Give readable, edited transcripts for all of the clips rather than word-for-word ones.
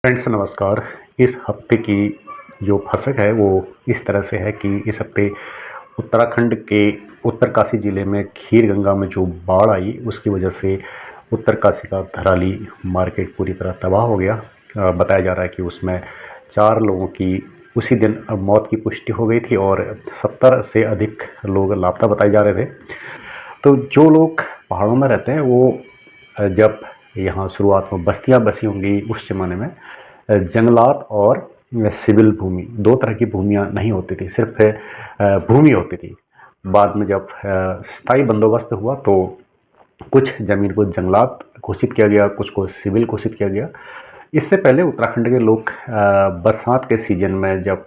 Friends नमस्कार। इस हफ्ते की जो फसक है वो इस तरह से है कि इस हफ्ते उत्तराखंड के उत्तरकाशी ज़िले में खीर-गंगा में जो बाढ़ आई उसकी वजह से उत्तरकाशी का धराली मार्केट पूरी तरह तबाह हो गया। बताया जा रहा है कि उसमें 4 लोगों की उसी दिन मौत की पुष्टि हो गई थी और 70 से अधिक लोग लापता बताए जा रहे थे। तो जो लोग पहाड़ों में रहते हैं वो जब यहाँ शुरुआत में बस्तियाँ बसी होंगी उस ज़माने में जंगलात और सिविल भूमि, 2 तरह की भूमियाँ नहीं होती थी, सिर्फ़ भूमि होती थी। बाद में जब स्थायी बंदोबस्त हुआ तो कुछ ज़मीन को जंगलात घोषित किया गया, कुछ को सिविल घोषित किया गया। इससे पहले उत्तराखंड के लोग बरसात के सीज़न में जब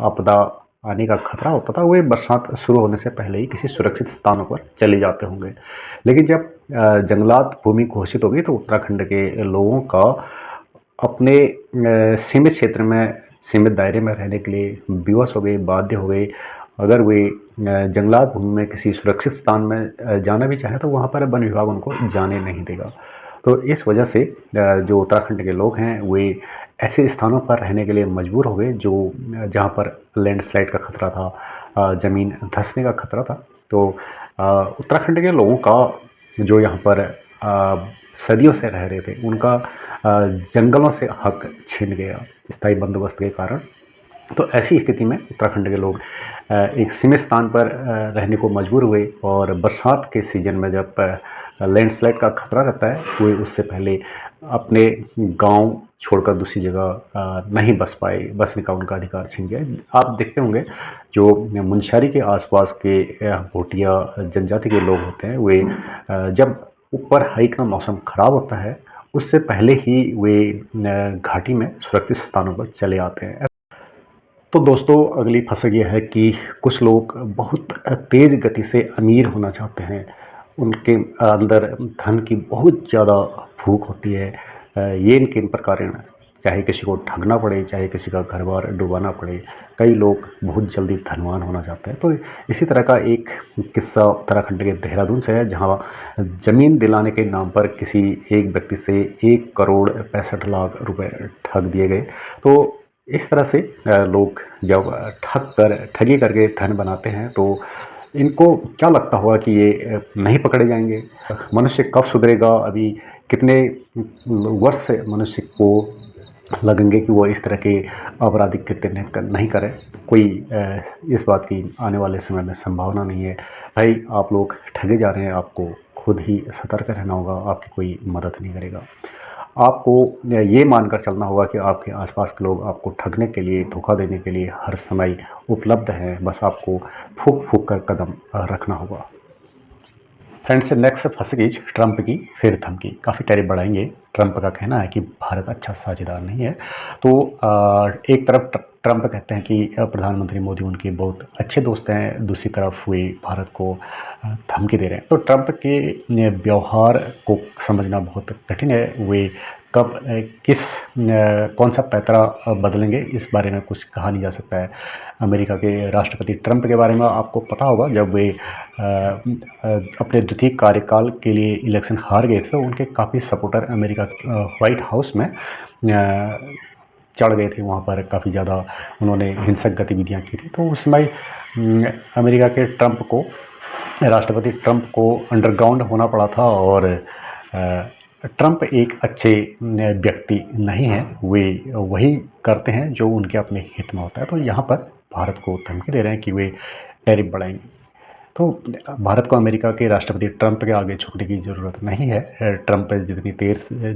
आपदा आने का खतरा होता था, वे बरसात शुरू होने से पहले ही किसी सुरक्षित स्थानों पर चले जाते होंगे। लेकिन जब जंगलात भूमि घोषित हो गई तो उत्तराखंड के लोगों का अपने सीमित क्षेत्र में, सीमित दायरे में रहने के लिए विवश हो गए, बाध्य हो गए। अगर वे जंगलात भूमि में किसी सुरक्षित स्थान में जाना भी चाहें तो वहाँ पर वन विभाग उनको जाने नहीं देगा। तो इस वजह से जो उत्तराखंड के लोग हैं वे ऐसे स्थानों पर रहने के लिए मजबूर हो गए जो जहाँ पर लैंडस्लाइड का खतरा था, ज़मीन धंसने का खतरा था। तो उत्तराखंड के लोगों का जो यहाँ पर सदियों से रह रहे थे उनका जंगलों से हक छिन गया स्थायी बंदोबस्त के कारण। तो ऐसी स्थिति में उत्तराखंड के लोग एक सीमित स्थान पर रहने को मजबूर हुए और बरसात के सीज़न में जब लैंडस्लाइड का खतरा रहता है वे उससे पहले अपने गांव छोड़कर दूसरी जगह नहीं बस पाए, बसने का उनका अधिकार छिन गया। आप देखते होंगे जो मुनस्यारी के आसपास के भोटिया जनजाति के लोग होते हैं वे जब ऊपर हाइक का मौसम खराब होता है उससे पहले ही वे घाटी में सुरक्षित स्थानों पर चले आते हैं। तो दोस्तों अगली फंसक ये है कि कुछ लोग बहुत तेज़ गति से अमीर होना चाहते हैं। उनके अंदर धन की बहुत ज़्यादा भूख होती है। ये इनके इन प्रकार चाहे किसी को ठगना पड़े, चाहे किसी का घर-बार डुबाना पड़े, कई लोग बहुत जल्दी धनवान होना चाहते हैं। तो इसी तरह का एक किस्सा उत्तराखंड के देहरादून से है जहाँ ज़मीन दिलाने के नाम पर किसी एक व्यक्ति से 1 करोड़ 65 लाख रुपए ठग दिए गए। तो इस तरह से लोग जब ठगी करके धन बनाते हैं तो इनको क्या लगता होगा कि ये नहीं पकड़े जाएंगे? मनुष्य कब सुधरेगा? अभी कितने वर्ष मनुष्य को लगेंगे कि वो इस तरह के आपराधिक कृत्य नहीं करे? कोई इस बात की आने वाले समय में संभावना नहीं है। भाई आप लोग ठगे जा रहे हैं, आपको खुद ही सतर्क रहना होगा, आपकी कोई मदद नहीं करेगा। आपको ये मानकर चलना होगा कि आपके आसपास के लोग आपको ठगने के लिए, धोखा देने के लिए हर समय उपलब्ध हैं, बस आपको फूँक-फूँक कर कदम रखना होगा। फ्रेंड्स नेक्स्ट फंसेगी ट्रंप की फिर धमकी, काफ़ी टैरिफ बढ़ाएंगे। ट्रंप का कहना है कि भारत अच्छा साझेदार नहीं है। तो एक तरफ ट्रंप कहते हैं कि प्रधानमंत्री मोदी उनके बहुत अच्छे दोस्त हैं, दूसरी तरफ वे भारत को धमकी दे रहे हैं। तो ट्रंप के व्यवहार को समझना बहुत कठिन है। वे कब किस कौन सा पैतरा बदलेंगे इस बारे में कुछ कहा नहीं जा सकता है। अमेरिका के राष्ट्रपति ट्रंप के बारे में आपको पता होगा, जब वे अपने द्वितीय कार्यकाल के लिए इलेक्शन हार गए थे तो उनके काफ़ी सपोर्टर अमेरिका व्हाइट हाउस में चढ़ गए थे। वहाँ पर काफ़ी ज़्यादा उन्होंने हिंसक गतिविधियाँ की थी। तो उस समय अमेरिका के राष्ट्रपति ट्रंप को अंडरग्राउंड होना पड़ा था और ट्रंप एक अच्छे व्यक्ति नहीं हैं। वे वही करते हैं जो उनके अपने हित में होता है। तो यहाँ पर भारत को धमकी दे रहे हैं कि वे टैरिफ बढ़ाएंगे। तो भारत को अमेरिका के राष्ट्रपति ट्रंप के आगे झुकने की ज़रूरत नहीं है। ट्रंप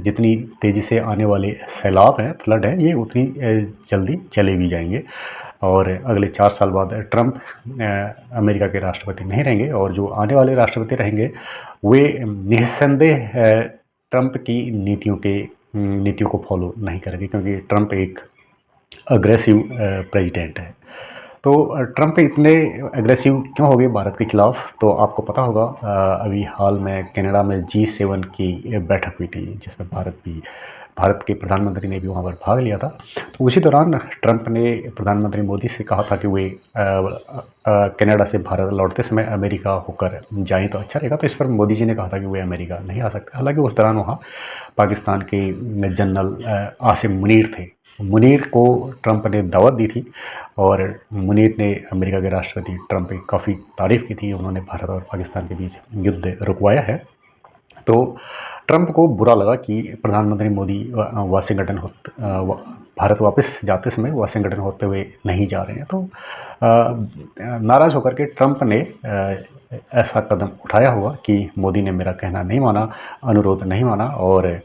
जितनी तेज़ी से आने वाले सैलाब हैं, फ्लड हैं, ये उतनी जल्दी चले भी जाएंगे और अगले 4 साल बाद ट्रंप अमेरिका के राष्ट्रपति नहीं रहेंगे और जो आने वाले राष्ट्रपति रहेंगे वे निस्संदेह ट्रंप की नीतियों को फॉलो नहीं करेंगे, क्योंकि ट्रंप एक अग्रेसिव प्रेसिडेंट है। तो ट्रंप इतने एग्रेसिव क्यों हो गए भारत के खिलाफ? तो आपको पता होगा अभी हाल में कनाडा में G7 की बैठक हुई थी जिसमें भारत के प्रधानमंत्री ने भी वहाँ पर भाग लिया था। तो उसी दौरान ट्रंप ने प्रधानमंत्री मोदी से कहा था कि वे कनाडा से भारत लौटते समय अमेरिका होकर जाएं तो अच्छा रहेगा। तो इस पर मोदी जी ने कहा था कि वे अमेरिका नहीं आ सकते। हालांकि उस दौरान वहाँ पाकिस्तान के जनरल आसिम मुनीर थे। मुनीर को ट्रंप ने दावत दी थी और मुनीर ने अमेरिका के राष्ट्रपति ट्रंप की काफ़ी तारीफ़ की थी। उन्होंने भारत और पाकिस्तान के बीच युद्ध रुकवाया है। तो ट्रंप को बुरा लगा कि प्रधानमंत्री मोदी वाशिंगटन भारत वापस जाते समय वाशिंगटन होते हुए नहीं जा रहे हैं। तो नाराज़ होकर के ट्रंप ने ऐसा कदम उठाया हुआ कि मोदी ने मेरा कहना नहीं माना, अनुरोध नहीं माना। और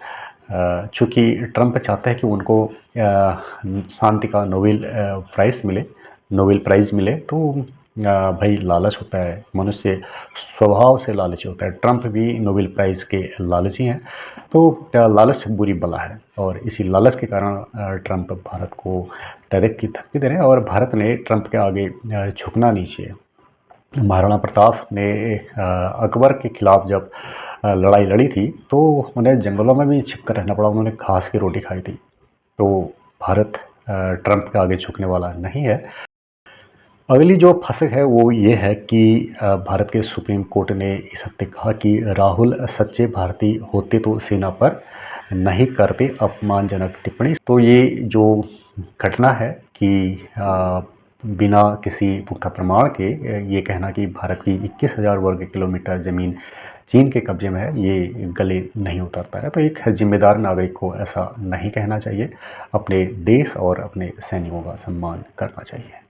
चूँकि ट्रंप चाहते हैं कि उनको शांति का नोबेल प्राइज़ मिले, तो भाई लालच होता है, मनुष्य स्वभाव से लालची होता है। ट्रंप भी नोबेल प्राइज़ के लालची हैं। तो लालच बुरी बला है और इसी लालच के कारण ट्रंप भारत को डायरेक्ट की धमकी दे रहे हैं और भारत ने ट्रंप के आगे झुकना नहीं चाहिए। महाराणा प्रताप ने अकबर के खिलाफ जब लड़ाई लड़ी थी तो उन्हें जंगलों में भी छिप कर रहना पड़ा, उन्होंने घास की रोटी खाई थी। तो भारत ट्रंप के आगे झुकने वाला नहीं है। अगली जो फसक है वो ये है कि भारत के सुप्रीम कोर्ट ने इस हफ्ते कहा कि राहुल सच्चे भारतीय होते तो सेना पर नहीं करते अपमानजनक टिप्पणी। तो ये जो घटना है कि बिना किसी पुख्ता प्रमाण के ये कहना कि भारत की 21,000 वर्ग किलोमीटर ज़मीन चीन के कब्जे में है, ये गले नहीं उतरता है। तो एक जिम्मेदार नागरिक को ऐसा नहीं कहना चाहिए। अपने देश और अपने सैनिकों का सम्मान करना चाहिए।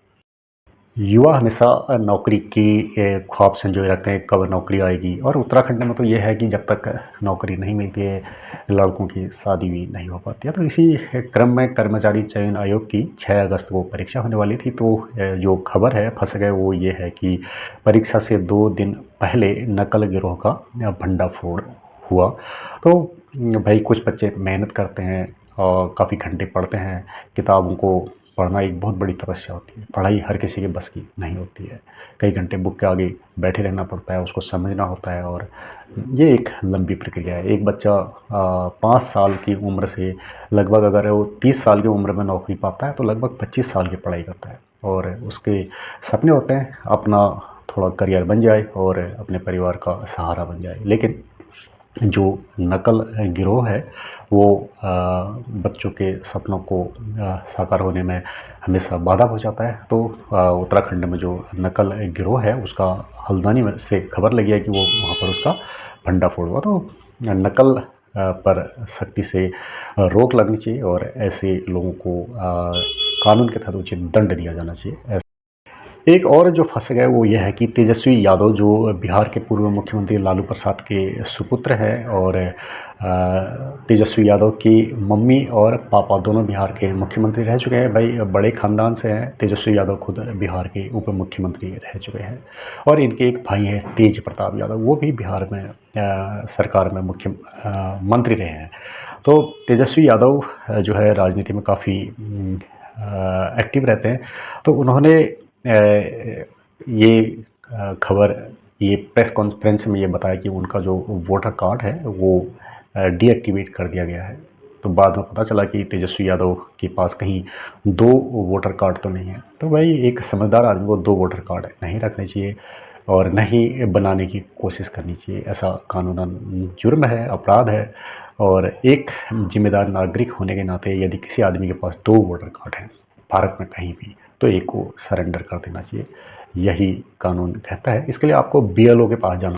युवा हमेशा नौकरी की ख्वाब संजोए रखते हैं, कब नौकरी आएगी। और उत्तराखंड में तो ये है कि जब तक नौकरी नहीं मिलती है लड़कों की शादी भी नहीं हो पाती है। तो इसी क्रम में कर्मचारी चयन आयोग की 6 अगस्त को परीक्षा होने वाली थी। तो जो खबर है फंस गए वो ये है कि परीक्षा से 2 दिन पहले नकल गिरोह का भंडाफोड़ हुआ। तो भाई कुछ बच्चे मेहनत करते हैं और काफ़ी घंटे पढ़ते हैं। किताबों को पढ़ना एक बहुत बड़ी तपस्या होती है। पढ़ाई हर किसी के बस की नहीं होती है। कई घंटे बुक के आगे बैठे रहना पड़ता है, उसको समझना होता है और ये एक लंबी प्रक्रिया है। एक बच्चा 5 साल की उम्र से लगभग अगर वो 30 साल की उम्र में नौकरी पाता है तो लगभग 25 साल की पढ़ाई करता है और उसके सपने होते हैं अपना थोड़ा करियर बन जाए और अपने परिवार का सहारा बन जाए। लेकिन जो नकल गिरोह है वो बच्चों के सपनों को साकार होने में हमेशा बाधा पहुंचाता है। तो उत्तराखंड में जो नकल गिरोह है उसका हल्द्वानी में से खबर लगी है कि वो वहाँ पर उसका भंडाफोड़ हुआ। तो नकल पर सख्ती से रोक लगनी चाहिए और ऐसे लोगों को कानून के तहत उचित दंड दिया जाना चाहिए। एक और जो फंस गए वो ये है कि तेजस्वी यादव जो बिहार के पूर्व मुख्यमंत्री लालू प्रसाद के सुपुत्र हैं और तेजस्वी यादव की मम्मी और पापा दोनों बिहार के मुख्यमंत्री रह चुके हैं। भाई बड़े ख़ानदान से हैं। तेजस्वी यादव खुद बिहार के उप मुख्यमंत्री रह चुके हैं और इनके एक भाई हैं तेज प्रताप यादव, वो भी बिहार में सरकार में मुख्य मंत्री रहे हैं। तो तेजस्वी यादव जो है राजनीति में काफ़ी एक्टिव रहते हैं। तो उन्होंने ये खबर ये प्रेस कॉन्फ्रेंस में ये बताया कि उनका जो वोटर कार्ड है वो डीएक्टिवेट कर दिया गया है। तो बाद में पता चला कि तेजस्वी यादव के पास कहीं 2 वोटर कार्ड तो नहीं है। तो भाई एक समझदार आदमी को 2 वोटर कार्ड नहीं रखने चाहिए और नहीं बनाने की कोशिश करनी चाहिए। ऐसा कानूनन जुर्म है, अपराध है। और एक जिम्मेदार नागरिक होने के नाते यदि किसी आदमी के पास 2 वोटर कार्ड हैं भारत में कहीं भी तो एक को सरेंडर कर देना चाहिए, यही कानून कहता है। इसके लिए आपको बीएलओ के पास जाना।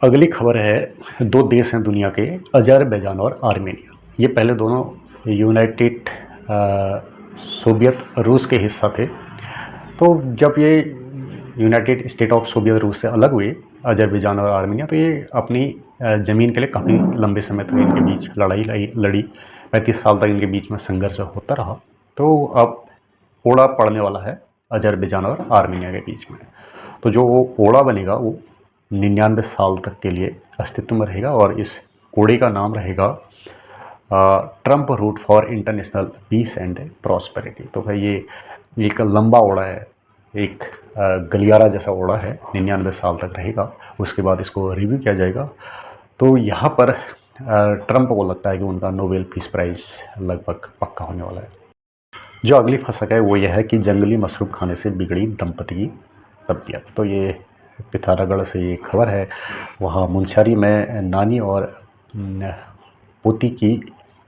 अगली खबर है, 2 देश हैं दुनिया के, अजरबैजान और आर्मेनिया। ये पहले दोनों यूनाइटेड सोवियत रूस के हिस्सा थे। तो जब ये यूनाइटेड स्टेट ऑफ सोवियत रूस से अलग हुए अजरबैजान और आर्मेनिया, तो ये अपनी ज़मीन के लिए काफ़ी लंबे समय तक इनके बीच लड़ाई लड़ी। 35 साल तक इनके बीच में संघर्ष होता रहा। तो अब ओड़ा पड़ने वाला है अजरबैजान और आर्मेनिया के बीच में। तो जो वो ओड़ा बनेगा वो 99 साल तक के लिए अस्तित्व में रहेगा और इस ओड़े का नाम रहेगा Trump route for international peace and prosperity. तो भाई ये एक लंबा ओड़ा है, एक गलियारा जैसा ओड़ा है, 99 साल तक रहेगा। उसके बाद इसको रिव्यू किया जाएगा। तो यहाँ पर ट्रंप को लगता है कि उनका नोबेल पीस प्राइज़ लगभग पक्का होने वाला है। जो अगली फसक है वो यह है कि जंगली मशरूम खाने से बिगड़ी दंपति की तबीयत। तो ये पिथौरागढ़ से ये खबर है। वहाँ मुनस्यारी में नानी और पोती की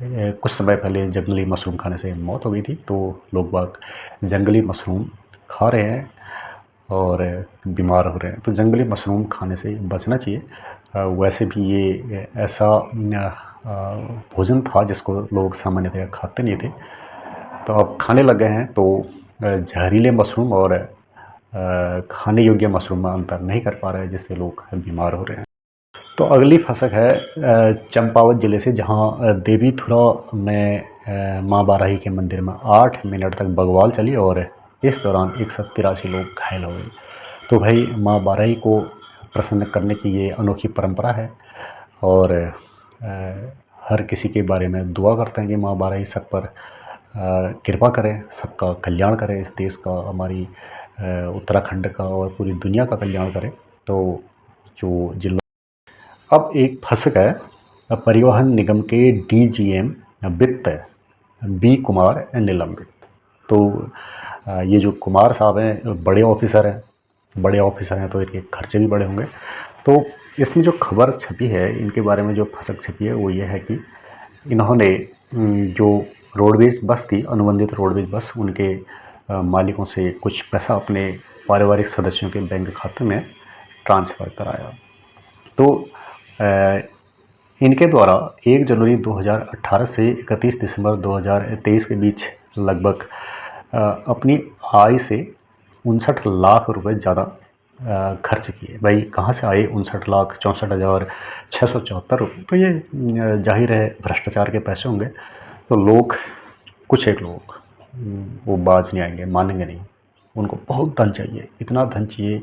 कुछ समय पहले जंगली मशरूम खाने से मौत हो गई थी। तो लोग बाग जंगली मशरूम खा रहे हैं और बीमार हो रहे हैं। तो जंगली मशरूम खाने से बचना चाहिए। वैसे भी ये ऐसा भोजन था जिसको लोग सामान्यतः खाते नहीं थे, तो अब खाने लग गए हैं। तो जहरीले मशरूम और खाने योग्य मशरूम में अंतर नहीं कर पा रहे हैं, जिससे लोग बीमार हो रहे हैं। तो अगली फसक है चंपावत ज़िले से, जहां देवीथुरा में मां बाराही के मंदिर में 8 मिनट तक बगवाल चली और इस दौरान 183 लोग घायल हो गए। तो भाई मां बाराही को प्रसन्न करने की ये अनोखी परंपरा है और हर किसी के बारे में दुआ करते हैं कि मां बाराही सब पर कृपा करें, सबका कल्याण करें, इस देश का, हमारी उत्तराखंड का और पूरी दुनिया का कल्याण करें। तो जो जिन अब एक फसक है परिवहन निगम के डीजीएम वित्त बी कुमार निलंबित। तो ये जो कुमार साहब हैं बड़े ऑफिसर हैं तो इनके खर्चे भी बड़े होंगे। तो इसमें जो खबर छपी है, इनके बारे में जो फसक छपी है वो ये है कि इन्होंने जो रोडवेज बस थी, अनुबंधित रोडवेज बस, उनके मालिकों से कुछ पैसा अपने पारिवारिक सदस्यों के बैंक खाते में ट्रांसफ़र कराया। तो इनके द्वारा 1 जनवरी 2018 से 31 दिसंबर 2023 के बीच लगभग अपनी आय से 59 लाख रुपए ज़्यादा खर्च किए। भाई कहाँ से आए 59,64,674 रुपये? तो ये जाहिर है भ्रष्टाचार के पैसे होंगे। तो लोग, कुछ एक लोग वो बाज नहीं आएंगे, मानेंगे नहीं। उनको बहुत धन चाहिए, इतना धन चाहिए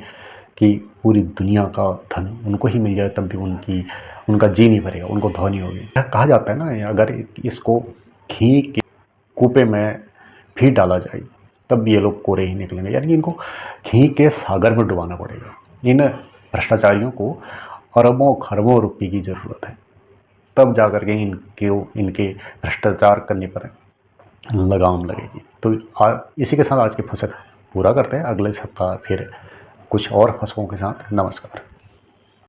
कि पूरी दुनिया का धन उनको ही मिल जाए तब भी उनका जी नहीं भरेगा, उनको धौनी होगी। कहा जाता है ना, अगर इसको घी के कूपे में भी डाला जाए तब भी ये लोग कोरे ही निकलेंगे। यानी इनको घी के सागर में डुबाना पड़ेगा। इन भ्रष्टाचारियों को अरबों खरबों रुपये की ज़रूरत है, तब जा कर के इनके भ्रष्टाचार करने पर लगाम लगेगी। तो इसी के साथ आज की फसक पूरा करते हैं। अगले सप्ताह फिर कुछ और फसकों के साथ। नमस्कार।